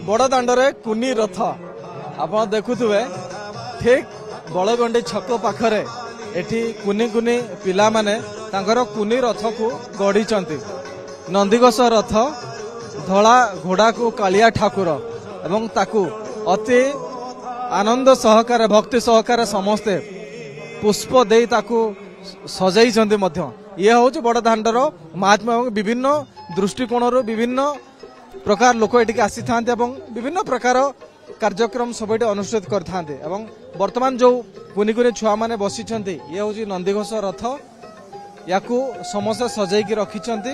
बड़ दांडरे कुनी रथ आप देखुवे ठीक बड़गंडी छक पाखरे एठी कुनी कुनी पिला माने तांकर कुनी रथ को गढ़ी नंदीघोष रथ धला घोड़ा को कालिया ठाकुर एवं ताकू अति आनंद सहकार भक्ति सहकार समस्ते पुष्प दे ताकू सजाई ये हूँ बड़ दांडर महात्मा विभिन्न दृष्टिकोण विभिन्न प्रकार लोक ये आसी था विभिन्न प्रकार कार्यक्रम सब अनुष्ठित करते वर्तमान जो कुनी कुनी छुआ मैंने बसी ये हूँ नंदीघोष रथ या समस्त सजाई रखिंट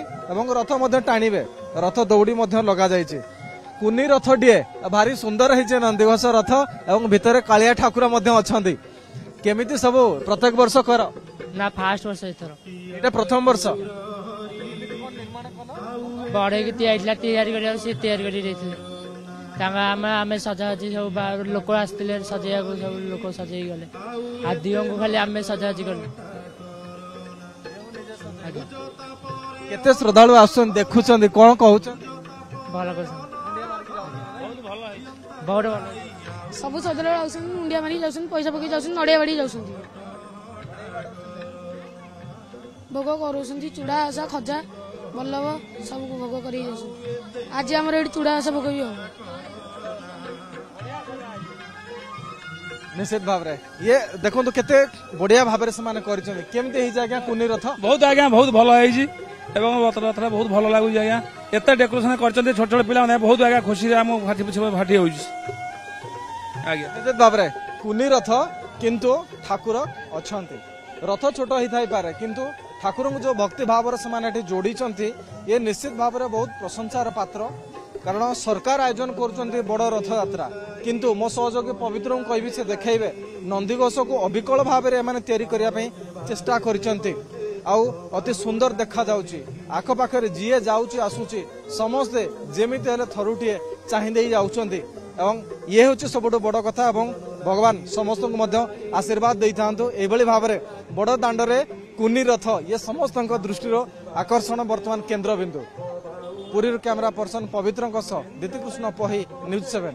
रथ टाणीबे रथ दौड़ी लगा जाइए कुनी रथ डीए भारी सुंदर है नंदीघोष रथ एवं भितर कालिया ठाकुर अच्छा केमिति सब प्रत्येक वर्ष कर ना फास्ट वर्ष एथर प्रथम वर्ष बड़े की तैयारी आम सजाजी सब लोक आसते सजा सब लोक सजे गले आदि को खाली आम सजाजी कलु केते श्रद्धालु आसुन देखुछन कोन कहउछ भल कर बहुत भल सब श्रद्धालु आउसन मुंडिया मारी जाउसन पैसा पकि जाउसन नडिया बाड़ी जाउसन भोग करूसन चूड़ा आशा खजा बल्लभ सब भोग करी जाउसन आज हमर एडी चूड़ा आशा भोग भी हो निश्चित भाव रे ये देखो तो केते बढ़िया भाव रे समान करिछन केमते ही जागा कुनी रथ बहुत आज्ञा बहुत भल है एवं रथ बहुत भल लगुच आज्ञा एत डेकोरेशन कर छोट छोट पिला बहुत आज्ञा खुशी आम फाटी फाटी हो निश्चित भाव रे कुनी रथ किंतु ठाकुर अछंती रथ छोट ही थाई पारे किंतु ठाकुर जो भक्ति भाव से जोड़ी ये निश्चित भाव में बहुत प्रशंसार पात्र कारण सरकार आयोजन कर बड़ रथ यात्रा किंतु मो सहयोगी पवित्र को कहि से देखेबे नंदीघोष को अविकल भाव में तैयारी करने चेष्टा करिसेंती आउ अति सुंदर देखा जाउची आख पाखरे जीए जाउची आसुची समस्ते जेमिति हेले थरुटिए चाहिदे जाउचंती एवं ये हूँ सब बड़ कथा एवं भगवान समस्त को आशीर्वाद दे था एभली भाव में बड़ दांडरे कुनी रथ ये समस्त दृष्टि आकर्षण वर्तमान केन्द्र बिंदु पुरी कैमरा पर्सन पवित्र दीति कृष्ण पही न्यूज 7।